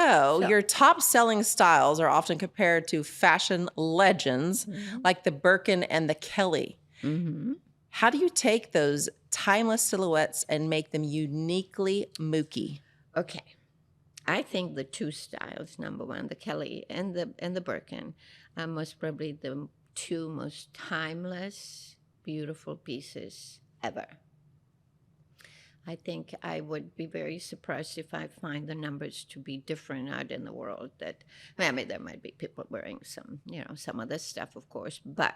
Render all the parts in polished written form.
So your top selling styles are often compared to fashion legends like the Birkin and the Kelly. Mm-hmm. How do you take those timeless silhouettes and make them uniquely Muki? Okay. I think the two styles, number one, the Kelly and the Birkin, are most probably the two most timeless, beautiful pieces ever. I think I would be very surprised if I find the numbers to be different out in the world. That, I mean, there might be people wearing some, some other stuff, of course, but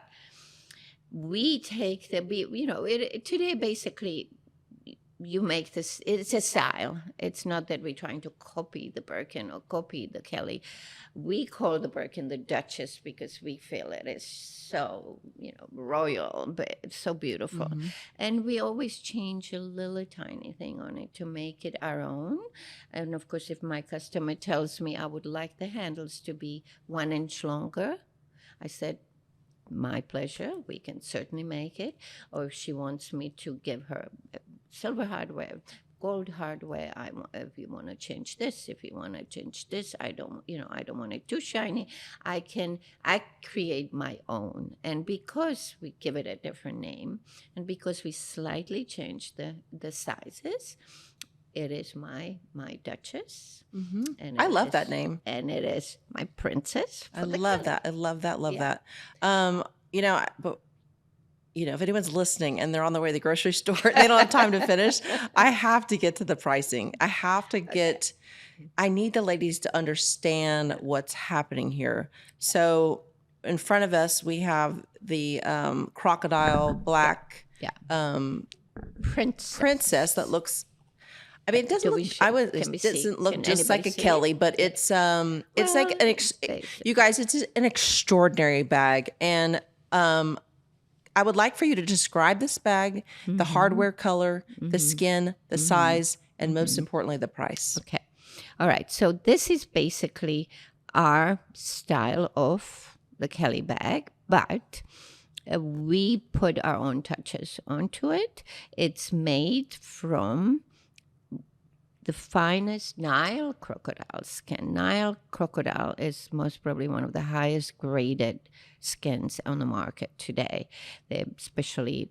we take today basically you make this, it's a style. It's not that we're trying to copy the Birkin or copy the Kelly. We call the Birkin the Duchess because we feel it is so, royal, but it's so beautiful. And we always change a little tiny thing on it to make it our own. And of course, if my customer tells me I would like the handles to be 1 inch longer, I said, my pleasure, we can certainly make it. Or if she wants me to give her silver hardware, gold hardware, if you want to change this, if you want to change this, I don't want it too shiny. I create my own. And because we give it a different name and because we slightly change the sizes, it is my Duchess. I love that name. And it is my princess. I love that. I love that. Love that. But if anyone's listening and they're on their way to the grocery store, they don't have time to finish. I have to get to the pricing. I have to get, I need the ladies to understand what's happening here. So in front of us, we have the crocodile black princess that looks, I mean, it doesn't look, it doesn't look just like a Kelly, but it's like you guys, it's an extraordinary bag. And I would like for you to describe this bag, the hardware color, the skin, the size, and most importantly, the price. Okay. All right. So this is basically our style of the Kelly bag, but we put our own touches onto it. It's made from the finest Nile crocodile skin. Nile crocodile is most probably one of the highest graded skins on the market today. They're specially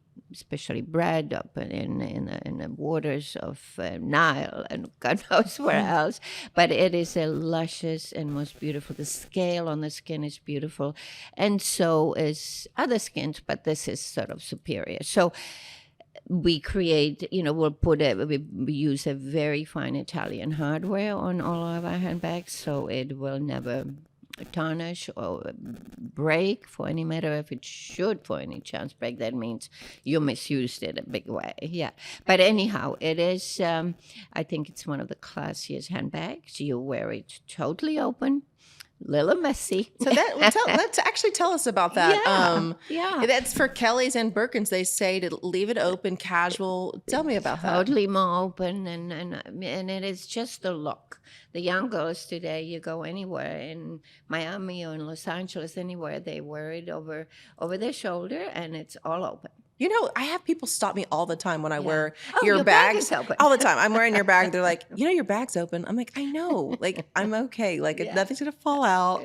bred up in the waters of Nile and God knows where else. But it is a luscious and most beautiful. The scale on the skin is beautiful, and so is other skins, but this is sort of superior. So we create, we use a very fine Italian hardware on all of our handbags, so it will never tarnish or break for any matter. If it should for any chance break, that means you misused it a big way. Yeah. But anyhow, it is, I think it's one of the classiest handbags. You wear it totally open. Little messy. So let's actually tell us about that. Yeah. That's for Kellys and Birkins. They say to leave it open, casual. Tell me about that. Totally more open, and it is just the look. The young girls today, you go anywhere in Miami or in Los Angeles, anywhere, they wear it over their shoulder, and it's all open. I have people stop me all the time when I wear your bags. All the time. I'm wearing your bag. They're like, your bag's open. I'm like, I know. Like, I'm okay. Like, nothing's going to fall out.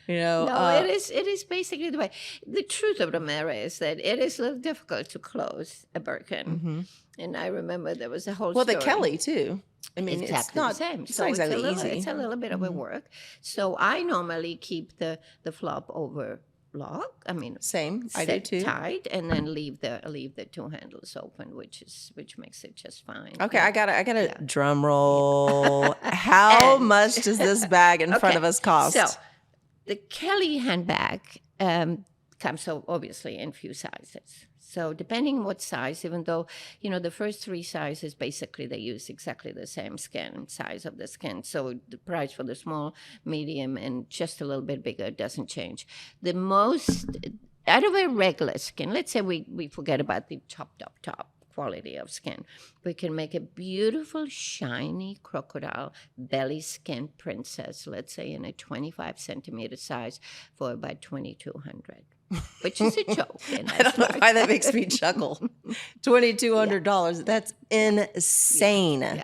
Yeah. No, it is basically the way. The truth of the matter is that it is a little difficult to close a Birkin. And I remember there was a whole story. The Kelly, too. I mean, exactly it's not the same. It's not exactly easy. It's a little bit of a work. So I normally keep the flop over lock. I mean, same. I do too. Tight, and then leave the two handles open, which makes it just fine. Okay, I got a drum roll. How much does this bag in front of us cost? So, the Kelly handbag comes so obviously in few sizes. So depending on what size, even though, the first three sizes, basically they use exactly the same size of the skin. So the price for the small, medium, and just a little bit bigger doesn't change. The most, out of a regular skin, let's say we forget about the top quality of skin, we can make a beautiful, shiny crocodile belly skin princess, let's say in a 25 centimeter size for about $2,200. Which is a joke. I don't know why that makes me chuckle. $2,200. That's insane. Yeah.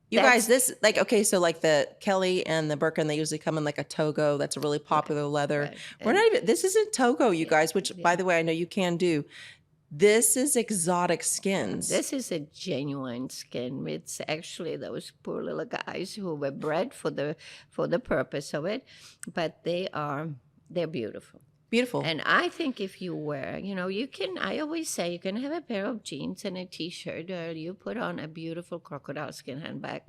You guys, this like okay, so like the Kelly and the Birkin, they usually come in like a Togo. That's a really popular leather. right. We're not even. This isn't Togo, you guys. Which, yeah. by the way, I know you can do. This is exotic skins. This is a genuine skin. It's actually those poor little guys who were bred for the purpose of it, but they're beautiful. Beautiful. And I think if you wear, you can, I always say you can have a pair of jeans and a t-shirt, or you put on a beautiful crocodile skin handbag,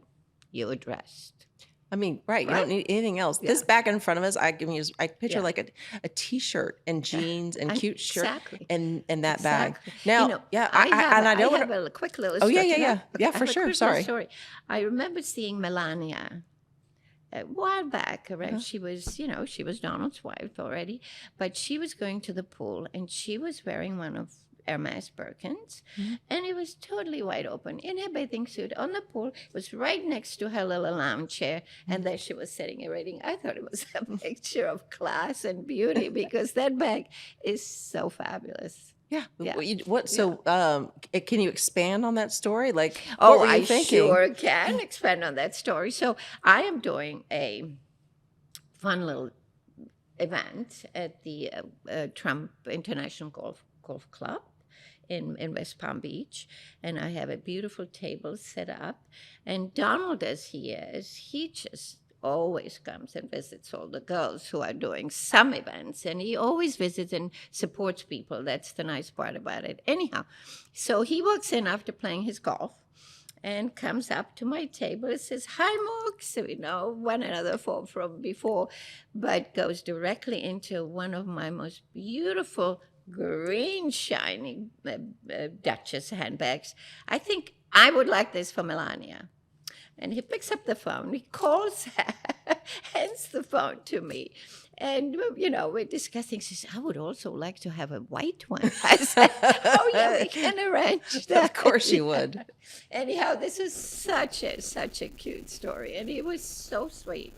you're dressed. I mean, right. You don't need anything else. This bag in front of us, I picture like a t-shirt and jeans and cute shirt and that bag. Now, I have a quick little story. Yeah, for sure. Sorry. Story. I remember seeing Melania a while back, correct? She was, she was Donald's wife already, but she was going to the pool and she was wearing one of Hermès Birkins, and it was totally wide open in her bathing suit on the pool. It was right next to her little lounge chair, and there she was sitting and reading. I thought it was a picture of class and beauty because that bag is so fabulous. Yeah. What? So, can you expand on that story? Like, what were you I thinking? Sure can expand on that story. So, I am doing a fun little event at the Trump International Golf Club in West Palm Beach, and I have a beautiful table set up. And Donald, as he is, he just always comes and visits all the girls who are doing some events, and he always visits and supports people. That's the nice part about it. Anyhow, so he walks in after playing his golf and comes up to my table and says, "Hi, Mook." So we know one another from before, but goes directly into one of my most beautiful green shiny Duchess handbags. I think I would like this for Melania. And he picks up the phone, he calls her, hands the phone to me. And, we're discussing. She says, "I would also like to have a white one." I said, "Oh, yeah, we can arrange that." Of course you would. Anyhow, this is such a cute story. And he was so sweet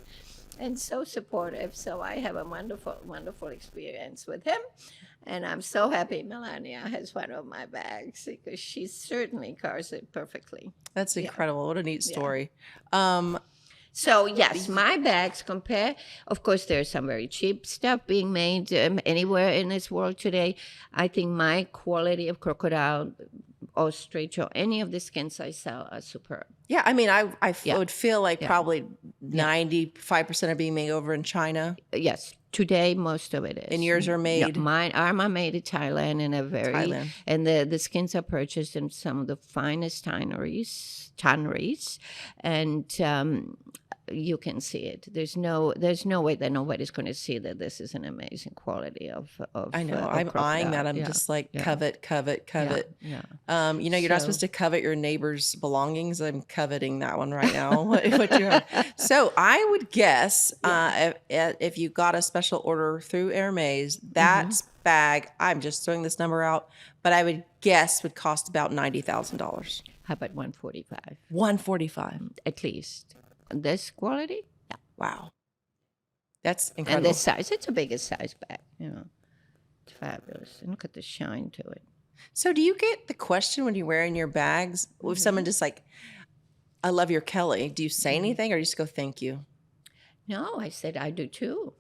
and so supportive. So I have a wonderful, wonderful experience with him. And I'm so happy Melania has one of my bags because she certainly cars it perfectly. That's incredible. What a neat story. So, yes, my bags compare. Of course, there's some very cheap stuff being made anywhere in this world today. I think my quality of crocodile, ostrich, or any of the skins I sell are superb. Yeah, I mean, I would feel like probably 95% are being made over in China. Yes, today most of it is. And yours are made? No, mine are made in Thailand, and the skins are purchased in some of the finest tanneries, and you can see it. There's no way that nobody's going to see that this is an amazing quality of I know. I'm eyeing that. I'm just like covet. Yeah. You're not supposed to covet your neighbor's belongings. I'm coveting that one right now. what you have. So I would guess if you got a special order through Hermès, that bag, I'm just throwing this number out, but I would guess would cost about $90,000. How about 145? 145 at least. This quality? Yeah. Wow. That's incredible. And this size, it's a biggest size bag, It's fabulous. And look at the shine to it. So do you get the question when you're wearing your bags, if someone just like, "I love your Kelly," do you say anything or you just go, "Thank you"? No, I said, "I do too."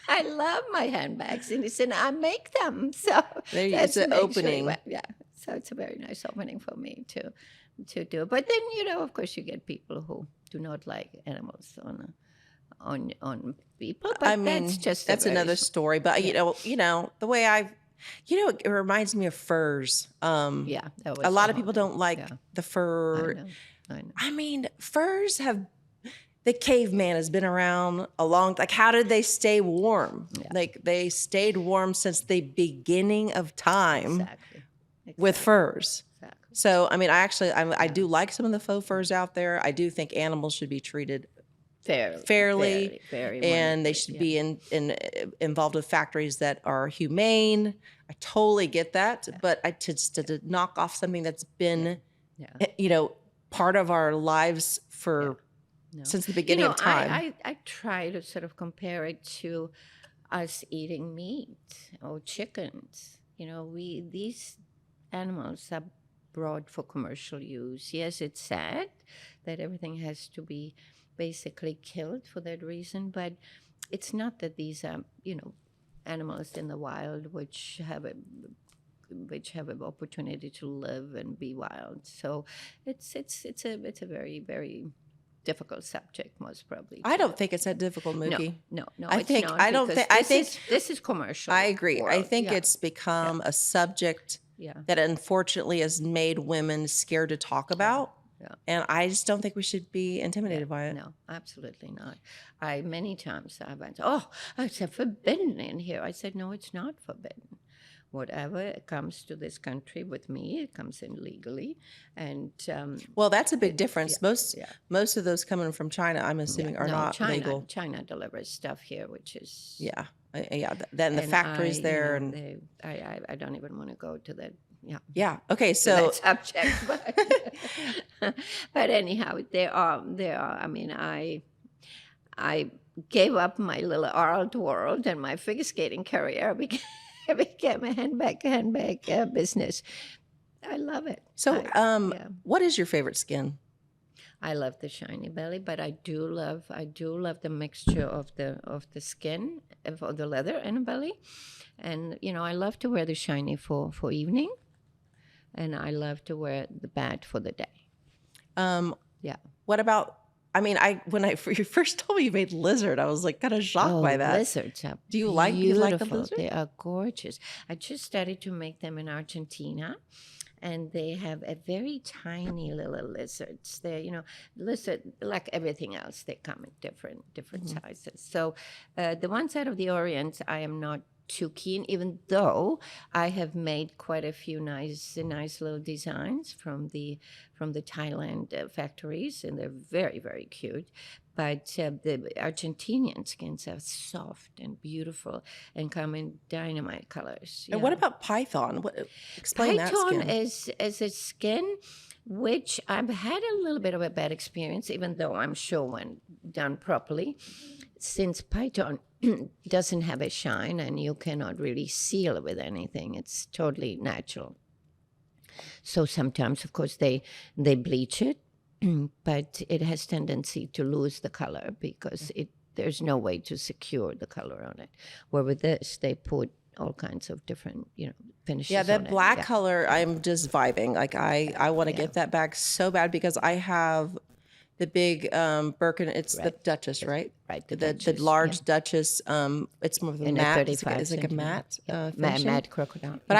I love my handbags, and he said, "I make them." So it's an opening. So it's a very nice opening for me to do. But then, of course, you get people who do not like animals on people. But I mean, that's another story. But the way it reminds me of furs. A lot of people don't like the fur. I know. I mean, furs have. The caveman has been around a long. Like, how did they stay warm? Yeah. Like, they stayed warm since the beginning of time. Exactly. With furs. Exactly. So, I mean, I do like some of the faux furs out there. I do think animals should be treated fairly, very and they should be involved with factories that are humane. I totally get that, but to knock off something that's been, part of our lives for since the beginning of time. I try to sort of compare it to us eating meat or chickens. These animals are brought for commercial use. Yes, it's sad that everything has to be basically killed for that reason, but it's not that these are, animals in the wild which have an opportunity to live and be wild. So it's a very, very difficult subject, most probably. I don't think it's that difficult, Muki. No, I it's think not, I don't because think I think this is commercial. I agree. I world. think Yeah. it's become a subject Yeah. that unfortunately has made women scared to talk about. Yeah. And I just don't think we should be intimidated by it. No, absolutely not. Many times I went, oh, it's forbidden in here. I said, no, it's not forbidden. Whatever comes to this country with me, it comes in legally. And Well, that's a big difference. yeah. Most of those coming from China, I'm assuming, are not legal. China delivers stuff here, which is Yeah, Then the and factories there, and I don't even want to go to that. Yeah. yeah. Okay, To so that subject, but anyhow, there are. I mean, I gave up my little art world and my figure skating career because it became a handbag business. I love it. so yeah. what is your favorite skin? I love the shiny belly, but I do love the mixture of the skin, of the leather and the belly, and I love to wear the shiny for evening, and I love to wear the bat for the day. Yeah. What about? I mean, when you first told me you made lizard, I was like kind of shocked by that. Lizards are Do you like the beautiful. lizard? They are gorgeous. I just started to make them in Argentina, and they have a very tiny little lizards. They're lizard like everything else. They come in different sizes. So the ones out of the Orient, I am not too keen, even though I have made quite a few nice little designs from the Thailand factories, and they're very, very cute. But the Argentinian skins are soft and beautiful and come in dynamite colors. And what about python? Explain that Python skin. is a skin which I've had a little bit of a bad experience, even though I'm sure when done properly, since python doesn't have a shine and you cannot really seal it with anything. It's totally natural. So sometimes, of course, they bleach it, but it has tendency to lose the color because there's no way to secure the color on it. Where with this, they put all kinds of different, finishes. Yeah, that on black it. Yeah. color, I'm just vibing. Like I want to get that bag so bad because I have the big Birkin. It's the Duchess, right? Right. The large Duchess. It's more of a In a matte. 35 It's like a centimeter. matte. Yeah. Finishing. Matte crocodile. But